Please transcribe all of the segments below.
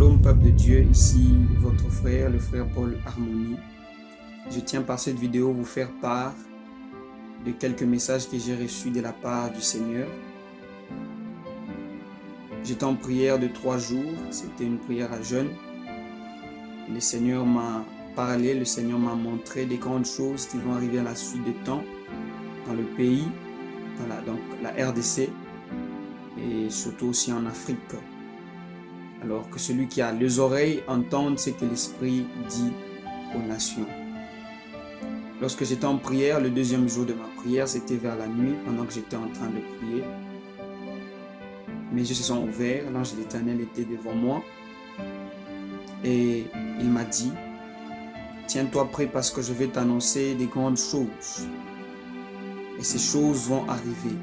Shalom, peuple de Dieu, ici votre frère, le frère Paul Harmonie. Je tiens par cette vidéo vous faire part de quelques messages que j'ai reçus de la part du Seigneur. J'étais en prière de 3 jours, c'était une prière à jeûne. Le Seigneur m'a parlé, le Seigneur m'a montré des grandes choses qui vont arriver à la suite des temps dans le pays, dans la RDC et surtout aussi en Afrique. Alors que celui qui a les oreilles entende ce que l'Esprit dit aux nations. Lorsque j'étais en prière, le deuxième jour de ma prière, c'était vers la nuit, pendant que j'étais en train de prier. Mes yeux se sont ouverts, l'ange de l'Éternel était devant moi. Et il m'a dit, tiens-toi prêt parce que je vais t'annoncer des grandes choses. Et ces choses vont arriver.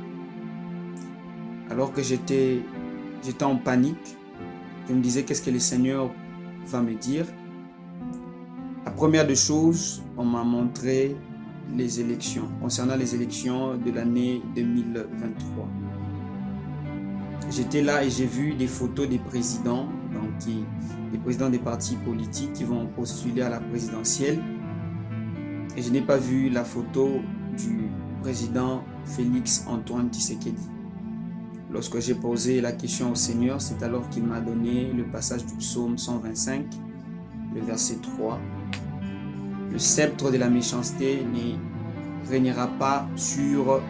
Alors que j'étais en panique, je me disais, qu'est-ce que le Seigneur va me dire? La première des choses, on m'a montré les élections, concernant les élections de l'année 2023. J'étais là et j'ai vu des photos des présidents, des présidents des partis politiques qui vont postuler à la présidentielle. Et je n'ai pas vu la photo du président Félix Antoine Tshisekedi. Lorsque j'ai posé la question au Seigneur, c'est alors qu'il m'a donné le passage du psaume 125, le verset 3. Le sceptre de la méchanceté ne régnera pas sur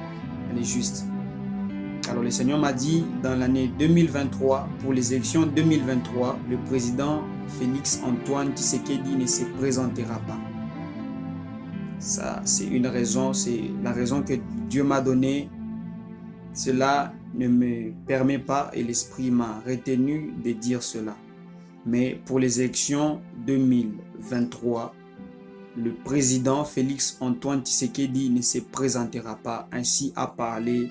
les justes. Alors le Seigneur m'a dit, dans l'année 2023, pour les élections 2023, le président Félix Antoine Tshisekedi ne se présentera pas. Ça, c'est une raison, c'est la raison que Dieu m'a donnée. Cela ne me permet pas et l'Esprit m'a retenu de dire cela. Mais pour les élections 2023, le président Félix Antoine Tshisekedi ne se présentera pas. Ainsi a parlé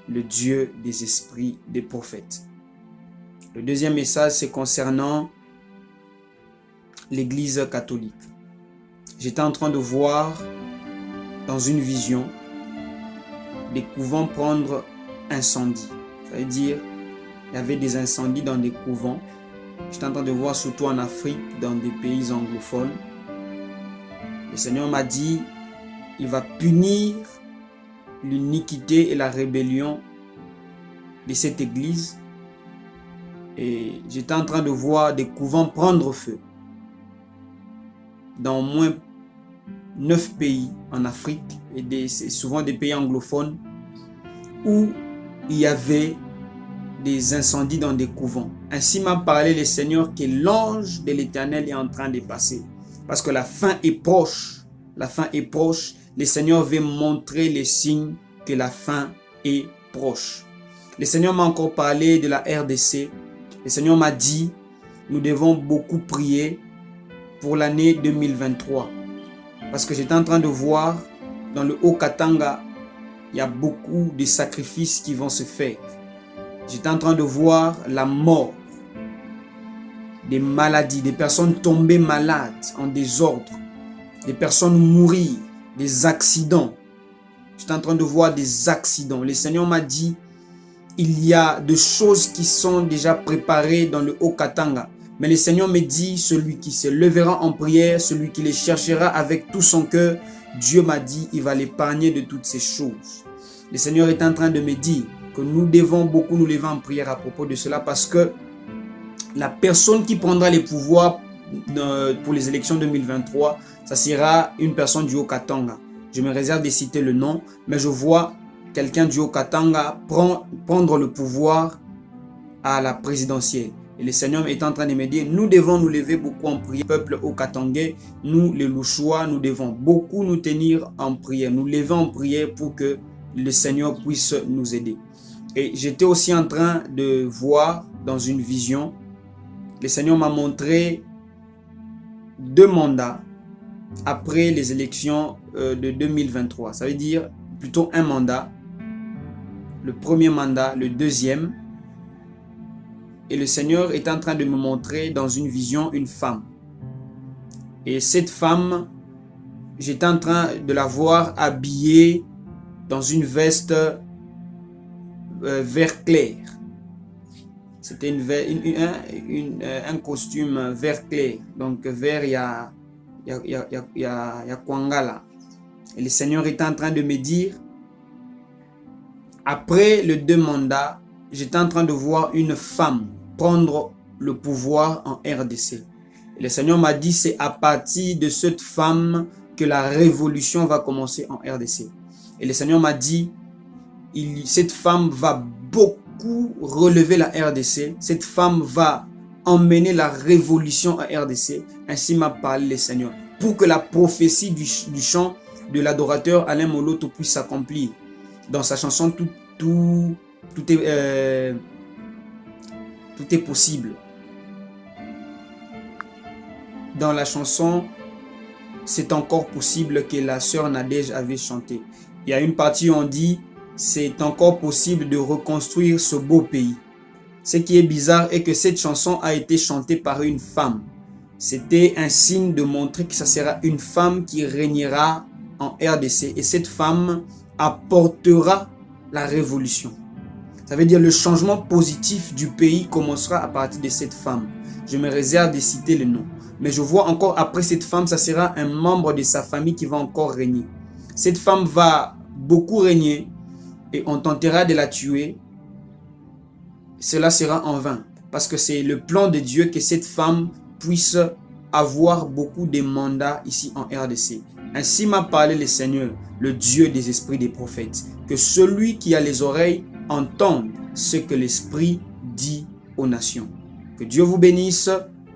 le Dieu des esprits des prophètes. Le deuxième message, c'est concernant l'Église catholique. J'étais en train de voir dans une vision des couvents prendre incendie. Ça veut dire, il y avait des incendies dans des couvents. J'étais en train de voir surtout en Afrique, dans des pays anglophones. Le Seigneur m'a dit, il va punir l'iniquité et la rébellion de cette église. Et j'étais en train de voir des couvents prendre feu dans au moins 9 pays en Afrique, et c'est souvent des pays anglophones, où il y avait des incendies dans des couvents. Ainsi m'a parlé le Seigneur que l'ange de l'Éternel est en train de passer. Parce que la fin est proche. La fin est proche. Le Seigneur veut montrer les signes que la fin est proche. Le Seigneur m'a encore parlé de la RDC. Le Seigneur m'a dit, nous devons beaucoup prier pour l'année 2023. Parce que j'étais en train de voir dans le Haut-Katanga, il y a beaucoup de sacrifices qui vont se faire. J'étais en train de voir la mort, des maladies, des personnes tombées malades en désordre, des personnes mourir, des accidents. J'étais en train de voir des accidents. Le Seigneur m'a dit, il y a des choses qui sont déjà préparées dans le Haut-Katanga. Mais le Seigneur me dit, celui qui se lèvera en prière, celui qui les cherchera avec tout son cœur, Dieu m'a dit, il va l'épargner de toutes ces choses. Le Seigneur est en train de me dire que nous devons beaucoup nous lever en prière à propos de cela, parce que la personne qui prendra les pouvoirs pour les élections 2023, ça sera une personne du Haut-Katanga. Je me réserve de citer le nom, mais je vois quelqu'un du Haut-Katanga prendre le pouvoir à la présidentielle. Et le Seigneur est en train de me dire, nous devons nous lever beaucoup en prière. Peuple Haut-Katangais, nous les Louchois, nous devons beaucoup nous tenir en prière, nous lever en prière pour que le Seigneur puisse nous aider. Et j'étais aussi en train de voir dans une vision, le Seigneur m'a montré 2 mandats après les élections de 2023. Ça veut dire plutôt un mandat, le premier mandat, le deuxième. Et le Seigneur est en train de me montrer dans une vision une femme. Et cette femme, j'étais en train de la voir habillée dans une veste vert clair. C'était un costume vert clair. Donc vert, il y a Kwangala. Et le Seigneur était en train de me dire, après les 2 mandats, j'étais en train de voir une femme prendre le pouvoir en RDC. Et le Seigneur m'a dit, c'est à partir de cette femme que la révolution va commencer en RDC. Et le Seigneur m'a dit, cette femme va beaucoup relever la RDC. Cette femme va emmener la révolution en RDC. Ainsi m'a parlé le Seigneur. Pour que la prophétie du chant de l'adorateur Alain Moloto puisse s'accomplir. Dans sa chanson, tout est possible. Dans la chanson, c'est encore possible que la sœur Nadège avait chanté. Il y a une partie où on dit, c'est encore possible de reconstruire ce beau pays. Ce qui est bizarre est que cette chanson a été chantée par une femme. C'était un signe de montrer que ça sera une femme qui régnera en RDC. Et cette femme apportera la révolution. Ça veut dire le changement positif du pays commencera à partir de cette femme. Je me réserve de citer le nom. Mais je vois encore après cette femme, ça sera un membre de sa famille qui va encore régner. Cette femme va beaucoup régner et on tentera de la tuer. Cela sera en vain. Parce que c'est le plan de Dieu que cette femme puisse avoir beaucoup de mandats ici en RDC. Ainsi m'a parlé le Seigneur, le Dieu des esprits des prophètes. Que celui qui a les oreilles entende ce que l'Esprit dit aux nations. Que Dieu vous bénisse.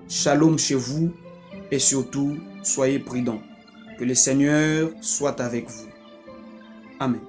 Shalom chez vous. Et surtout, soyez prudents. Que le Seigneur soit avec vous. Amen.